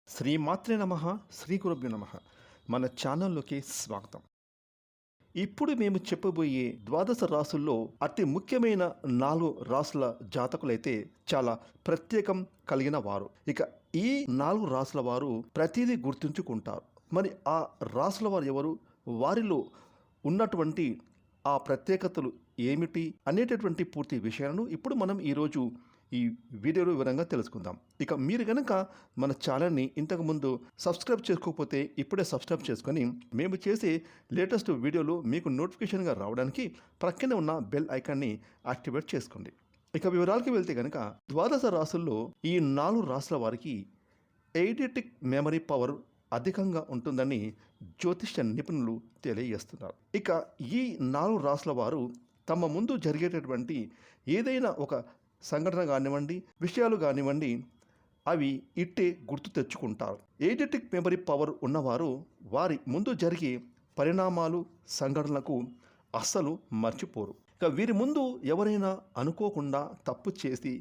శ్రీమాత్రే నమః. శ్రీ గురుభ్యో నమః. మన ఛానల్లోకి స్వాగతం. ఇప్పుడు మేము చెప్పబోయే ద్వాదశ రాసుల్లో అతి ముఖ్యమైన 4 రాసుల జాతకులైతే చాలా ప్రత్యేకం కలిగిన వారు. ఇక ఈ 4 రాసుల వారు ప్రతిదీ గుర్తుంచుకుంటారు. మరి ఆ రాసుల వారు ఎవరు? వారిలో ఉన్నటువంటి ఆ ప్రత్యేకతలు ఏమిటి అనేటటువంటి పూర్తి విషయాలను ఇప్పుడు మనం ఈరోజు ఈ వీడియోలో వివరంగా తెలుసుకుందాం. ఇక మీరు కనుక మన ఛానల్ని ఇంతకుముందు సబ్స్క్రైబ్ చేసుకోకపోతే ఇప్పుడే సబ్స్క్రైబ్ చేసుకొని మేము చేసే లేటెస్ట్ వీడియోలు మీకు నోటిఫికేషన్గా రావడానికి ప్రక్కనే ఉన్న బెల్ ఐకాన్ని యాక్టివేట్ చేసుకోండి. ఇక వివరాలకి వెళ్తే కనుక ద్వాదశ రాసుల్లో ఈ 4 రాసుల వారికి ఎయిడెటిక్ మెమరీ పవర్ అధికంగా ఉంటుందని జ్యోతిష్య నిపుణులు తెలియజేస్తున్నారు. ఇక ఈ 4 రాసుల వారు తమ ముందు జరిగేటటువంటి ఏదైనా ఒక సంఘటన కానివ్వండి, విషయాలు కానివ్వండి, అవి ఇట్టే గుర్తు తెచ్చుకుంటారు. ఎయిడెటిక్ మెమరీ పవర్ ఉన్నవారు వారి ముందు జరిగే పరిణామాలు, సంఘటనలకు అస్సలు మర్చిపోరు. ఇక వీరి ముందు ఎవరైనా అనుకోకుండా తప్పు చేసి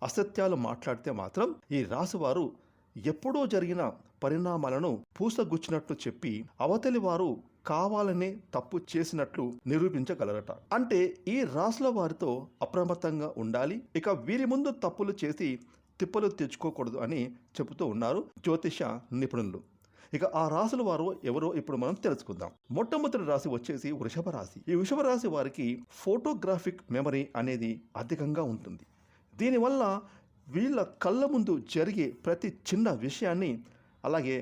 అసత్యాలు మాట్లాడితే మాత్రం ఈ రాశివారు ఎప్పుడో జరిగిన పరిణామాలను పూసగుచ్చినట్లు చెప్పి అవతలి వారు కావాలనే తప్పు చేసినట్లు నిరూపించగలరట. అంటే ఈ రాసుల వారితో అప్రమత్తంగా ఉండాలి. ఇక వీరి ముందు తప్పులు చేసి తిప్పలు తెచ్చుకోకూడదు అని చెబుతూ ఉన్నారు జ్యోతిష నిపుణులు. ఇక ఆ రాసుల వారు ఎవరో ఇప్పుడు మనం తెలుసుకుందాం. మొట్టమొదటి రాశి వచ్చేసి వృషభ రాశి. ఈ వృషభ రాశి వారికి ఫోటోగ్రాఫిక్ మెమరీ అనేది అధికంగా ఉంటుంది. దీనివల్ల వీళ్ళ కళ్ళ ముందు జరిగే ప్రతి చిన్న విషయాన్ని, అలాగే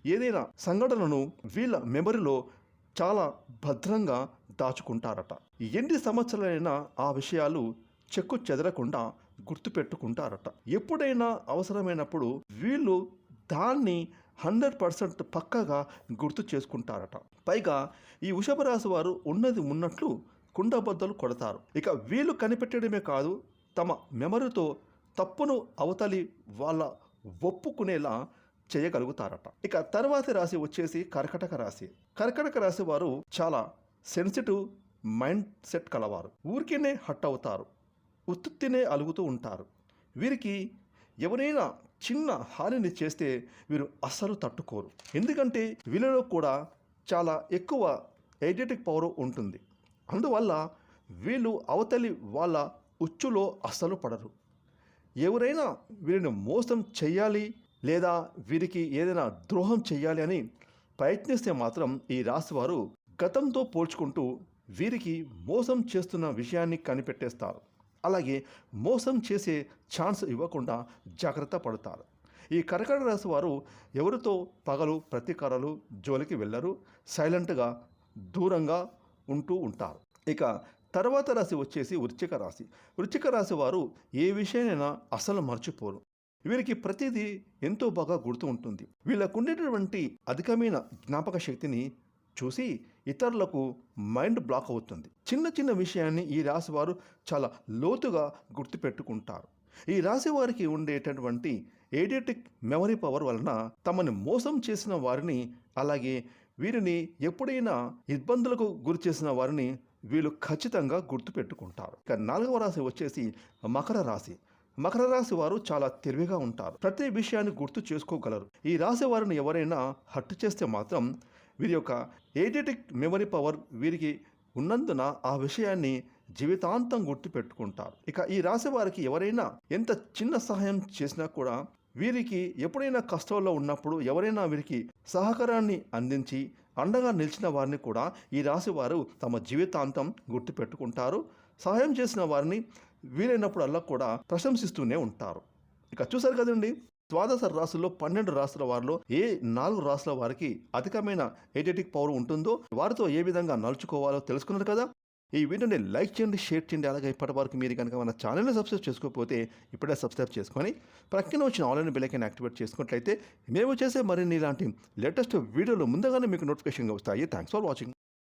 ఏదైనా సంఘటనను వీళ్ళ మెమరీలో చాలా భద్రంగా దాచుకుంటారట. ఎన్ని సంవత్సరాలైనా ఆ విషయాలు చెక్కు చెదరకుండా గుర్తుపెట్టుకుంటారట. ఎప్పుడైనా అవసరమైనప్పుడు వీళ్ళు దాన్ని 100% పక్కాగా గుర్తు చేసుకుంటారట. పైగా ఈ వృషభ రాశి వారు ఉన్నది ఉన్నట్లు కుండబద్దలు కొడతారు. ఇక వీళ్ళు కనిపెట్టడమే కాదు, తమ మెమరీతో తప్పును అవతలి వాళ్ళ ఒప్పుకునేలా చేయగలుగుతారట. ఇక తర్వాతి రాశి వచ్చేసి కర్కటక రాశి. కర్కటక రాశి వారు చాలా సెన్సిటివ్ మైండ్ సెట్ కలవారు. ఊరికేనే హట్ అవుతారు, ఉత్తుత్తినే అలుగుతూ ఉంటారు. వీరికి ఎవరైనా చిన్న హానిని చేస్తే వీరు అస్సలు తట్టుకోరు. ఎందుకంటే వీళ్ళలో కూడా చాలా ఎక్కువ ఎయిడెటిక్ పవర్ ఉంటుంది. అందువల్ల వీళ్ళు అవతలి వాళ్ళ ఉచ్చులో అస్సలు పడరు. ఎవరైనా వీరిని మోసం చెయ్యాలి లేదా వీరికి ఏదైనా ద్రోహం చెయ్యాలి అని ప్రయత్నిస్తే మాత్రం ఈ రాశివారు గతంతో పోల్చుకుంటూ వీరికి మోసం చేస్తున్న విషయాన్ని కనిపెట్టేస్తారు. అలాగే మోసం చేసే ఛాన్స్ ఇవ్వకుండా జాగ్రత్త పడతారు. ఈ కర్కాటక రాశి వారు ఎవరితో పగలు ప్రతీకారాలు జోలికి వెళ్ళరు. సైలెంట్గా దూరంగా ఉంటూ ఉంటారు. ఇక తర్వాత రాశి వచ్చేసి వృశ్చిక రాశి. వృశ్చిక రాశి వారు ఏ విషయానైనా అసలు మర్చిపోరు. వీరికి ప్రతిదీ ఎంతో బాగా గుర్తు ఉంటుంది. వీళ్ళకు ఉండేటటువంటి అధికమైన జ్ఞాపక శక్తిని చూసి ఇతరులకు మైండ్ బ్లాక్ అవుతుంది. చిన్న చిన్న విషయాన్ని ఈ రాశి వారు చాలా లోతుగా గుర్తుపెట్టుకుంటారు. ఈ రాశి వారికి ఉండేటటువంటి ఎయిడెటిక్ మెమరీ పవర్ వలన తమని మోసం చేసిన వారిని, అలాగే వీరిని ఎప్పుడైనా ఇబ్బందులకు గురి చేసిన వారిని వీళ్ళు ఖచ్చితంగా గుర్తుపెట్టుకుంటారు. ఇక 4వ రాశి వచ్చేసి మకర రాశి. మకర రాశి వారు చాలా తెలివిగా ఉంటారు. ప్రతి విషయాన్ని గుర్తు చేసుకోగలరు. ఈ రాశి వారిని ఎవరైనా హత్య చేస్తే మాత్రం వీరి యొక్క ఎయిడెటిక్ మెమరీ పవర్ వీరికి ఉన్నందున ఆ విషయాన్ని జీవితాంతం గుర్తుపెట్టుకుంటారు. ఇక ఈ రాశి వారికి ఎవరైనా ఎంత చిన్న సహాయం చేసినా కూడా వీరికి ఎప్పుడైనా కష్టాల్లో ఉన్నప్పుడు ఎవరైనా వీరికి సహకారాన్ని అందించి అండగా నిలిచిన వారిని కూడా ఈ రాశి వారు తమ జీవితాంతం గుర్తుపెట్టుకుంటారు. సహాయం చేసిన వారిని వీలైనప్పుడల్లా కూడా ప్రశంసిస్తూనే ఉంటారు. ఇక చూసారు కదండి, ద్వాదశ రాశుల్లో 12 రాశుల వారిలో ఏ 4 రాశుల వారికి అధికమైన ఎయిడెటిక్ పవర్ ఉంటుందో వారితో ఏ విధంగా నడుచుకోవాలో తెలుసుకున్నారు కదా. ఈ వీడియోని లైక్ చేయండి, షేర్ చేయండి. అలాగే ఇప్పటి వరకు మీరు కనుక మన ఛానల్ని సబ్స్క్రైబ్ చేసుకోకపోతే ఇప్పుడే సబ్స్క్రైబ్ చేసుకొని ప్రక్కన వచ్చిన ఆన్లైన్ బెల్ ఐకాన్ యాక్టివేట్ చేసుకున్నట్లయితే మేము చేసే మరిన్ని ఇలాంటి లేటెస్ట్ వీడియోలు ముందుగానే మీకు నోటిఫికేషన్గా వస్తాయి. Thanks for watching.